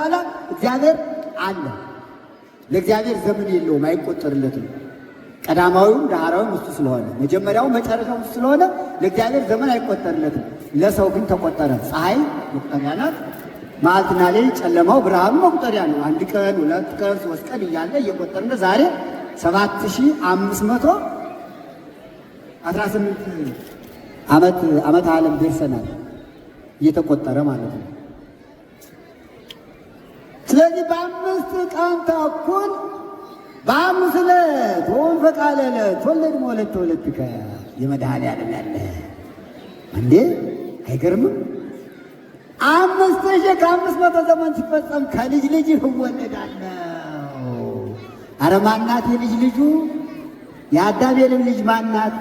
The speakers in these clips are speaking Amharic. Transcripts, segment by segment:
በኋላ እግዚአብሔር አለ። ለእግዚአብሔር ዘመን የለውም፣ አይቆጠርለትም። ቀዳማዊውም ዳህራዊውም እሱ ስለሆነ መጀመሪያው መጨረሻው እሱ ስለሆነ ለእግዚአብሔር ዘመን አይቆጠርለትም። ለሰው ግን ተቆጠረ። ፀሐይ መቁጠሪያ ናት፣ መዓልትና ሌሊት ጨለማው ብርሃኑ መቁጠሪያ ነው። 1 ቀን 2 ቀን 3 ቀን እያለ እየቆጠርን ዛሬ 7518 ዓመተ ዓለም ደርሰናል፣ እየተቆጠረ ማለት ነው። ስለዚህ በ5 ቀን ተኩል በ5 ዕለት ወንፈቃለ ዕለት ወለድ መወለድ ተወለድከ የመድኃኔዓለም ያለ እንዴ አይገርምም? 5500 ዘመን ሲፈጸም ከልጅ ልጅ እወለዳለሁ። ኧረ ማናት የልጅ ልጁ? የአዳም ልጅ ማናት?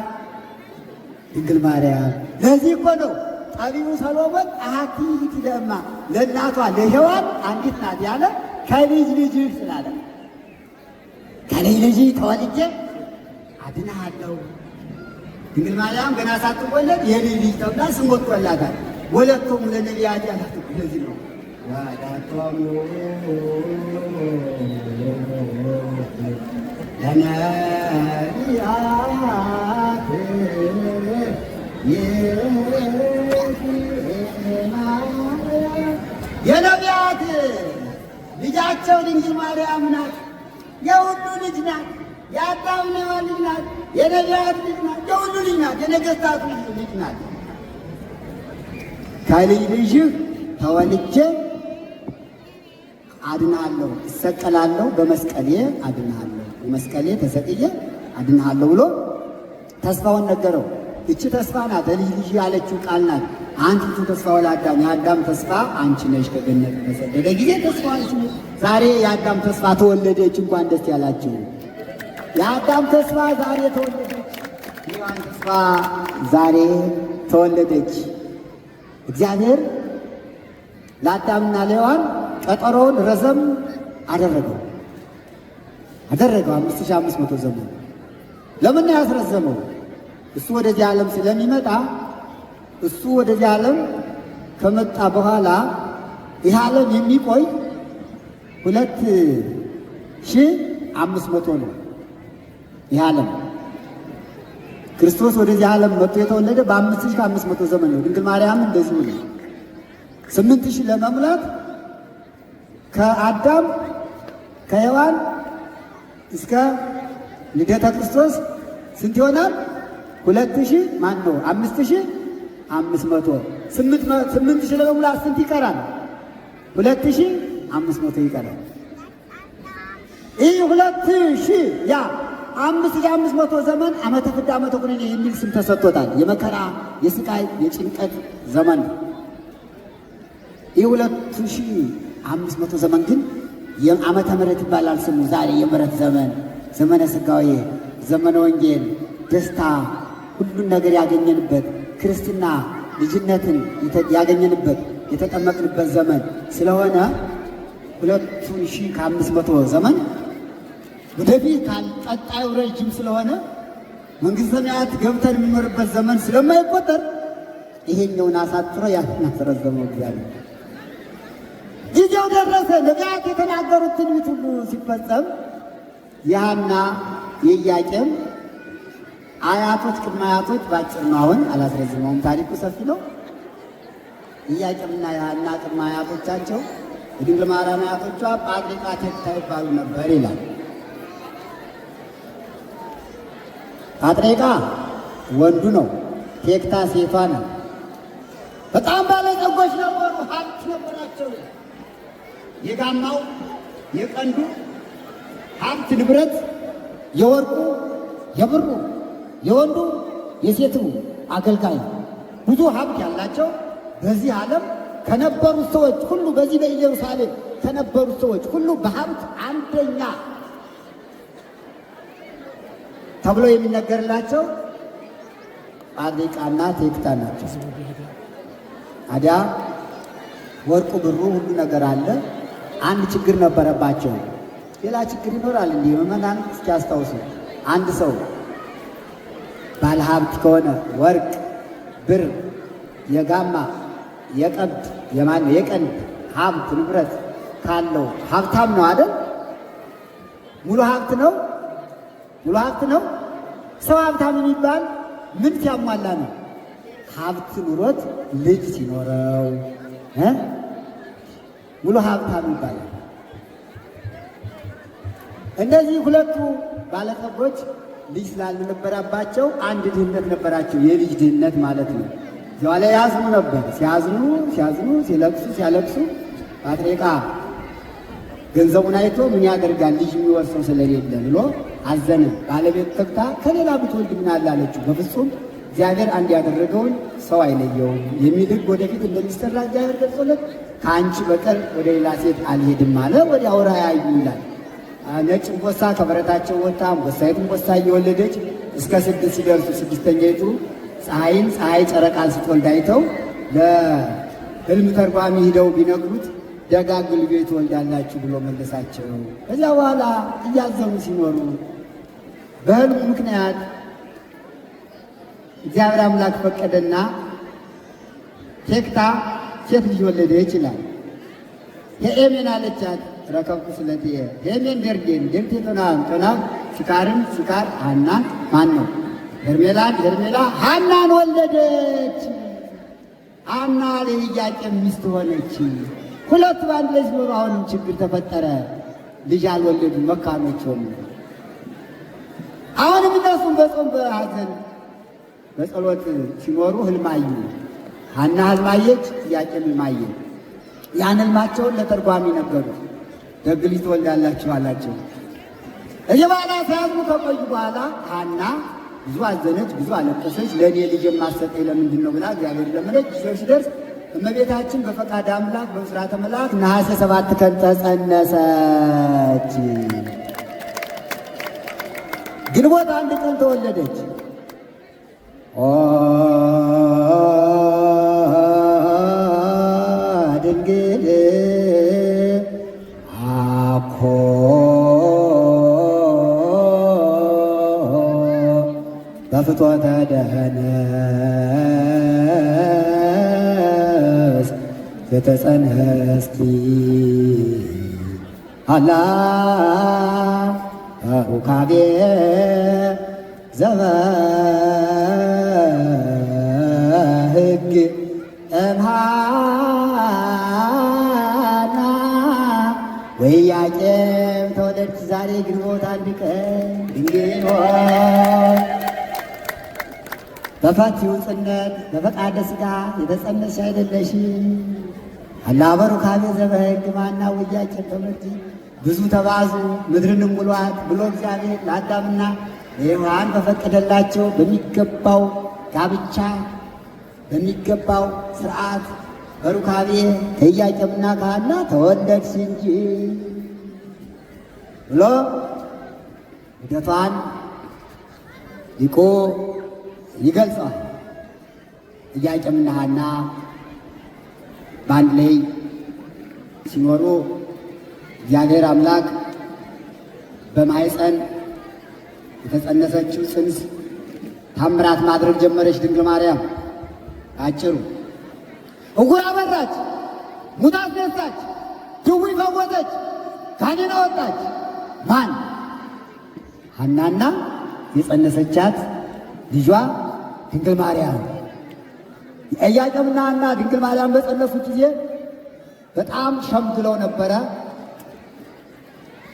ድንግል ማርያም። ለዚህ እኮ ነው ጠቢቡ ሰሎሞን አሐቲ ይእቲ ለእናቷ ለሔዋን አንዲት ናት ያለ ከልጅ ልጅ ስላለ ከልጅ ልጅ ተወልጄ አድንሃለሁ። ድንግል ማርያም ገና ሳትወለድ የልጅ ልጅ ተብላ ስም ወጥቶላታል። ወለቶሙ ለነቢያት ያላት ለዚህ ነው ዋዳቶሙ ለነቢያት የነቢያት ልጃቸው ድንግል ማርያም ናት። የሁሉ ልጅ ናት። የአዳምና ሔዋን ልጅ ናት። የነቢያት ልጅ ናት። የሁሉ ልጅ ናት። የነገሥታት ልጅ ናት። ከልጅ ልጅህ ተወልጄ አድንሃለሁ፣ እሰቀላለሁ፣ በመስቀሌ አድንሃለሁ፣ በመስቀሌ ተሰቅዬ አድንሃለሁ ብሎ ተስፋውን ነገረው። እቺ ተስፋ ናት፣ ለልጅ ልጅ ያለችው ቃል ናት። አንቺቱ ተስፋው ለአዳም፣ የአዳም ተስፋ አንቺ ነሽ። ከገነት ተሰደደ ጊዜ ተስፋ አንቺ ነሽ። ዛሬ የአዳም ተስፋ ተወለደች። እንኳን ደስ ያላችሁ። የአዳም ተስፋ ዛሬ ተወለደች። የሔዋን ተስፋ ዛሬ ተወለደች። እግዚአብሔር ለአዳምና ለሔዋን ቀጠሮውን ረዘም አደረገው 5500 ዘመን። ለምን ያስረዘመው? እሱ ወደዚህ ዓለም ስለሚመጣ እሱ ወደዚህ ዓለም ከመጣ በኋላ ይህ ዓለም የሚቆይ 2500 ነው። ይህ ዓለም ክርስቶስ ወደዚህ ዓለም መጥቶ የተወለደ በ5500 ዘመን ነው። ድንግል ማርያም እንደዚሁ ነው። 8000 ለመሙላት ከአዳም ከሔዋን እስከ ልደተ ክርስቶስ ስንት ይሆናል? 2000 ማን ነው? 5500 8000 ለመሙላት ስንት ይቀራል? 2500 ይቀራል። ይህ 2000 ያ 5500 ዘመን ዓመተ ፍዳ ዓመተ ኩነኔ የሚል ስም ተሰጥቶታል። የመከራ የስቃይ የጭንቀት ዘመን። ይህ 2500 ዘመን ግን የዓመተ ምሕረት ይባላል ስሙ። ዛሬ የምሕረት ዘመን፣ ዘመነ ሥጋዌ፣ ዘመነ ወንጌል፣ ደስታ፣ ሁሉን ነገር ያገኘንበት፣ ክርስትና ልጅነትን ያገኘንበት የተጠመቅንበት ዘመን ስለሆነ 2500 ዘመን ወደፊት ቀጣዩ ረጅም ስለሆነ መንግሥተ ሰማያት ገብተን የምንኖርበት ዘመን ስለማይቆጠር ይሄኛውን አሳጥሮ ያንን አስረዘመው እግዚአብሔር። ጊዜው ደረሰ። ነቢያት የተናገሩት ትንቢት ሁሉ ሲፈጸም የሐና የኢያቄም አያቶች ቅድመ አያቶች ባጭር ነው፣ አሁን አላስረዝመውም፣ ታሪኩ ሰፊ ነው። ኢያቄምና የሐና ቅድመ አያቶቻቸው የድንግል ማርያም አያቶቿ ጳጥሪቃ ቴክታ ይባሉ ነበር ይላል። ጳጥሪቃ ወንዱ ነው፣ ቴክታ ሴቷ ነው። በጣም ባለጸጎች ነበሩ፣ ሀብት ነበራቸው። የጋማው የቀንዱ ሀብት ንብረት፣ የወርቁ የብሩ የወንዱ የሴቱ አገልጋይ ብዙ ሀብት ያላቸው በዚህ ዓለም ከነበሩት ሰዎች ሁሉ በዚህ በኢየሩሳሌም ከነበሩት ሰዎች ሁሉ በሀብት አንደኛ ተብሎ የሚነገርላቸው ጳጥሪቃና ቴክታ ናቸው። ታዲያ ወርቁ ብሩ ሁሉ ነገር አለ። አንድ ችግር ነበረባቸው። ሌላ ችግር ይኖራል እንዲህ ምዕመናን እስኪ ያስታውሱ። አንድ ሰው ባለ ሀብት ከሆነ ወርቅ፣ ብር፣ የጋማ የቀንድ የቀንድ ሀብት ንብረት ካለው ሀብታም ነው አይደል? ሙሉ ሀብት ነው። ሙሉ ሀብት ነው። ሰው ሀብታም የሚባል ምን ሲያሟላ ነው? ሀብት ኑሮት ልጅ ሲኖረው ሙሉ ሀብታም ይባላል። እነዚህ ሁለቱ ባለጠጎች ልጅ ስላልነበረባቸው አንድ ድህነት ነበራቸው፣ የልጅ ድህነት ማለት ነው። እዚያ ላይ ያዝኑ ነበር። ሲያዝኑ ሲያለቅሱ ፓትርያርኩ ገንዘቡን አይቶ ምን ያደርጋል ልጅ የሚወርሰው ስለሌለ ብሎ አዘነ። ባለቤት ተግታ ከሌላ ብትወልድ ምን አለ አለችው። በፍጹም እግዚአብሔር አንድ ያደረገውን ሰው አይለየውም የሚል ሕግ ወደፊት እንደሚሰራ እግዚአብሔር ገልጾለት ከአንቺ በቀር ወደ ሌላ ሴት አልሄድም አለ። ወደ አውራ ያዩ ይላል። ነጭ እንቦሳ ከበረታቸው ወጣ። እንቦሳይቱ እንቦሳ እየወለደች እስከ 6 ሲደርሱ ስድስተኛይቱ ፀሐይ ጨረቃን ስትወልድ አይተው ለሕልም ተርጓሚ ሂደው ቢነግሩት ደጋግ ልጆች ትወልዳላችሁ ብሎ መለሳቸው። ከዚያ በኋላ እያዘኑ ሲኖሩ በሕልሙ ምክንያት እግዚአብሔር አምላክ ፈቀደና ቴክታ ሴት ልጅ ወለደች ይላል። የኤሜን አለቻት ረከብኩ ስለቴ ሄሜን ደርጌን ደርቴ ቶና ሲካር ሐናን ማን ነው ሄርሜላ ሐናን ወለደች። ሐና ለኢያቄም ሚስት ሆነች። ሁለቱ በአንድ ላይ ሲኖሩ አሁንም ችግር ተፈጠረ። ልጅ አልወለዱም፣ መካኖች ሆኑ። አሁንም እነሱም በጾም በሐዘን በጸሎት ሲኖሩ ሕልም አዩ። ሐና ሕልም አየች፣ ኢያቄም ሕልም አየ። ያን ሕልማቸውን ለተርጓሚ ነገሩት። ደግ ልጅ ትወልዳላችሁ አላቸው። እዚህ በኋላ ሲያዝኑ ከቆዩ በኋላ ሐና ብዙ አዘነች፣ ብዙ አለቀሰች። ለእኔ ልጅ የማሰጠኝ ለምንድን ነው ብላ እግዚአብሔር ለመነች። ጊዜው ሲደርስ እመቤታችን በፈቃድ አምላክ በብስራተ መልአክ ነሐሴ 7 ቀን ተጸነሰች። ግንቦት 1 ቀን ተወለደች። ድንግል አኮ በፍትወተ ደህነስ የተጸነስኪ አላ ሩካቤ ዘበሕግ እምሃና ወኢያቄም ተወለድሽ ዛሬ ግንቦት 1 ቀን ድንግል ሆይ በፈትው ጽነት በፈቃደ ሥጋ የተጸነስሽ አይደለሽም። አላ በሩካቤ ዘበሕግ ማና ወኢያቄም ተወለድሽ ብዙ ተባዙ ምድርንም ሙሏት ብሎ እግዚአብሔር ለአዳምና ለሔዋን በፈቀደላቸው በሚገባው ጋብቻ በሚገባው ሥርዓት በሩካቤ ከኢያቄምና ከሐና ተወለድሽ እንጂ ብሎ ልደቷን ሊቁ ይገልጸዋል። ኢያቄምና ሐና በአንድ ላይ ሲኖሩ እግዚአብሔር አምላክ በማኅፀን የተጸነሰችው ጽንስ ታምራት ማድረግ ጀመረች። ድንግል ማርያም አጭሩ ዕውር አበራች፣ ሙት አስነሳች፣ ድውይ ፈወሰች፣ ጋኔን አወጣች። ማን? ሐናና የጸነሰቻት ልጇ ድንግል ማርያም። ኢያቄምና ሐና ድንግል ማርያም በጸነሱ ጊዜ በጣም ሸምግለው ነበረ።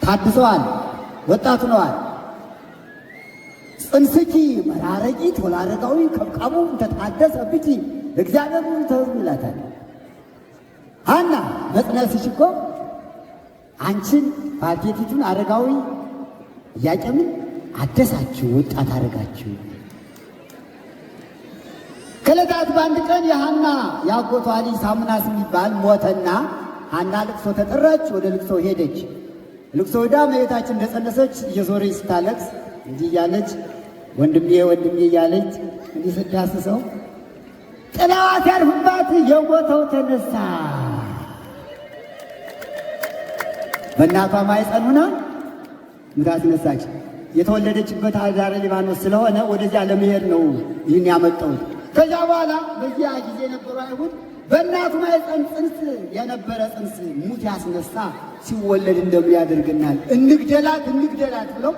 ታድሰዋል፣ ወጣት ሆነዋል። ጽንስኪ መራረቂት ወላረጋዊ ከብካቡ ተታደሰ ብኪ እግዚአብሔር ምን ተውም ይላታል። ሐና መጽነስሽ እኮ አንቺን ባልቴቲቱን አረጋዊ ኢያቄምን አደሳችሁ፣ ወጣት አረጋችሁ። ከዕለታት በአንድ ቀን የሐና ያጎቷ ልጅ ሳሙናስ የሚባል ሞተና ሐና ልቅሶ ተጠራች። ወደ ልቅሶ ሄደች። ልቅሶ ወዳ እመቤታችን እንደጸነሰች እየዞረች ስታለቅስ እንዲህ እያለች ወንድሜ እያለች እንዲህ ስዳስሰው ጥላዋ ሲያርፍባት የሞተው ተነሳ። በእናቷ ማኅፀን ሆና ሙታ አስነሳች። የተወለደችበት ዳረ ሊባኖስ ስለሆነ ወደዚያ ለመሄድ ነው ይህን ያመጣሁት። ከዚያ በኋላ በዚያ ጊዜ የነበሩ አይሁድ በእናቱ ማኅፀን ጽንስ የነበረ ጽንስ ሙት ያስነሳ ሲወለድ እንደምን ያደርገናል? እንግደላት ብለው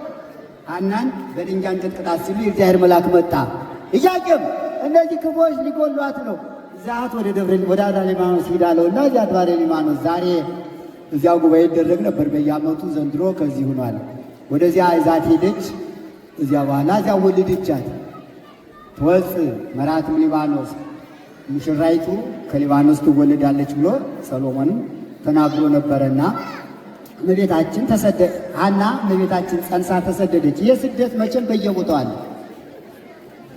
ሐናን በድንጋይ እንቅጥቅጣት ሲሉ የእግዚአብሔር መልአክ መጣ። ኢያቄም እነዚህ ክፉዎች ሊጎሏት ነው፣ ዛት ወደ አዳ ሊባኖስ ሂዳለውና እዚያ አድባረ ሊባኖስ ዛሬ እዚያው ጉባኤ ይደረግ ነበር በየዓመቱ። ዘንድሮ ከዚህ ሆኗል። ወደዚያ ይዛት ሄደች። እዚያ በኋላ እዚያ ወለደቻት። ትወፅእ መራትም ሊባኖስ ሙሽራይቱ ከሊባኖስ ትወለዳለች ብሎ ሰሎሞንም ተናግሮ ነበረና እመቤታችን ሐና እመቤታችን ጸንሳ ተሰደደች። ይህ ስደት መቼም በየቦታው አለ።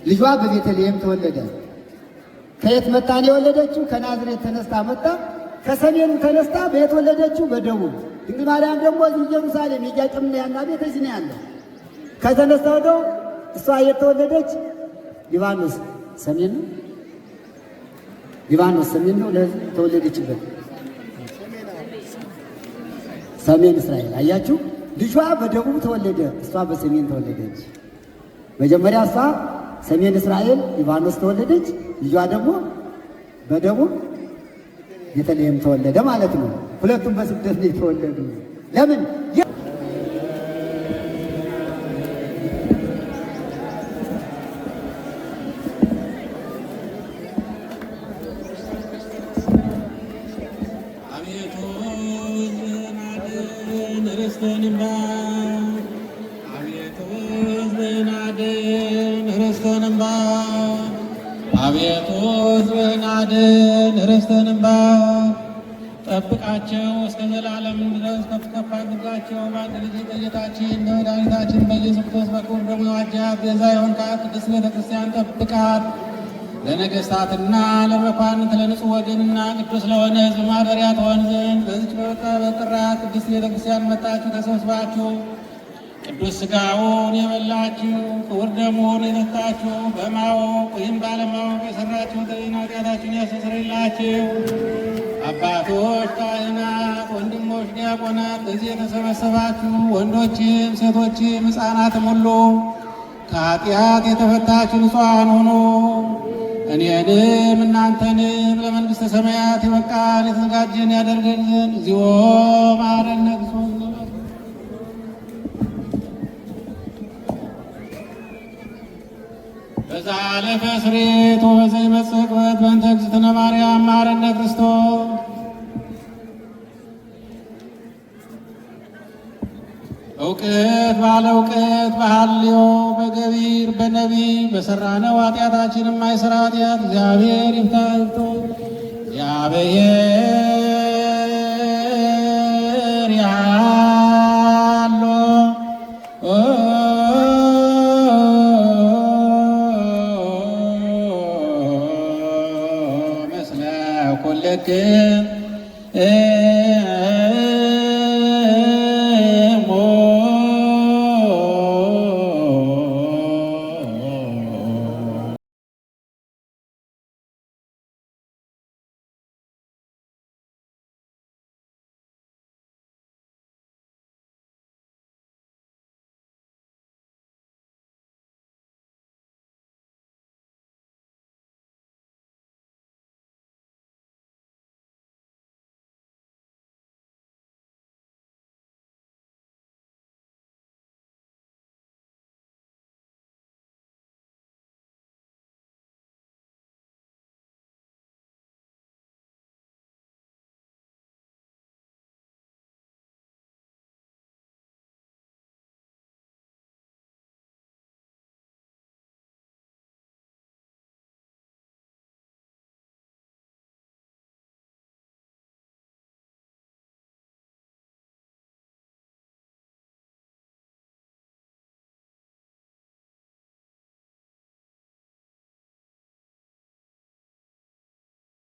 ልጇ በቤተልሔም ተወለደ። ከየት መጣ ነው የወለደችው? ከናዝሬት ተነስታ መጣ። ከሰሜኑ ተነስታ በየት ወለደችው? በደቡብ። ድንግል ማርያም ደግሞ እዚህ ኢየሩሳሌም የኢያቄምና የሐና ቤት እዚህ ነው ያለው። ከተነስታ ወደው እሷ የት ተወለደች? ሊባኖስ ሰሜን ነው። ሊባኖስ ሰሜን ነው ተወለደችበት። ሰሜን እስራኤል አያችሁ። ልጇ በደቡብ ተወለደ፣ እሷ በሰሜን ተወለደች። መጀመሪያ እሷ ሰሜን እስራኤል ሊባኖስ ተወለደች፣ ልጇ ደግሞ በደቡብ ቤተልሔም ተወለደ ማለት ነው። ሁለቱም በስደት ነው የተወለዱ። ለምን? አቤቱ ሕዝብህን አድን፣ ርስትህን እንባ ጠብቃቸው፣ እስከ ዘላለም ድረስ ከፍ ከፍ አድርጋቸው። በአንድ ልጅ በጌታችን በመድኃኒታችን በኢየሱስ ክርስቶስ በክቡር ደሙ የዋጃት ቤዛ የሆንካት ቅድስት ቤተ ክርስቲያን ጠብቃት። ለነገሥታትና ለመኳንንት ለንጹሕ ወገንና ቅዱስ ለሆነ ሕዝብ ማደሪያ ትሆን ዘንድ በዚች በጥራት ቅድስት ቤተ ክርስቲያን መጣችሁ ተሰብስባችሁ ቅዱስ ሥጋውን የበላችሁ ክቡር ደሙን የጠጣችሁ በማወቅ ወይም ባለማወቅ የሠራችሁትን ኃጢአታችሁን ያስተሰርይላችሁ። አባቶች ካህናት፣ ወንድሞች ዲያቆናት፣ በዚህ የተሰበሰባችሁ ወንዶችም ሴቶችም ሕፃናትም ሁሉ ከኃጢአት የተፈታችሁ ንጹሐን ሁኑ። እኔንም እናንተንም ለመንግሥተ ሰማያት የበቃን የተዘጋጀን ያደርገን ዘንድ እግዚኦ መሐረነ ክርስቶስ በዛለፈ ስሬት ወበዘይመጽእ ቅበት በእንተ እግዝእትነ ማርያም መሐረነ ክርስቶስ። እውቀት ባለ እውቀት በሐልዮ በገቢር በነቢብ በሠራነው ኃጢአታችን የማይሠራ ኃጢአት እግዚአብሔር ይፍታ። እግዚአብሔር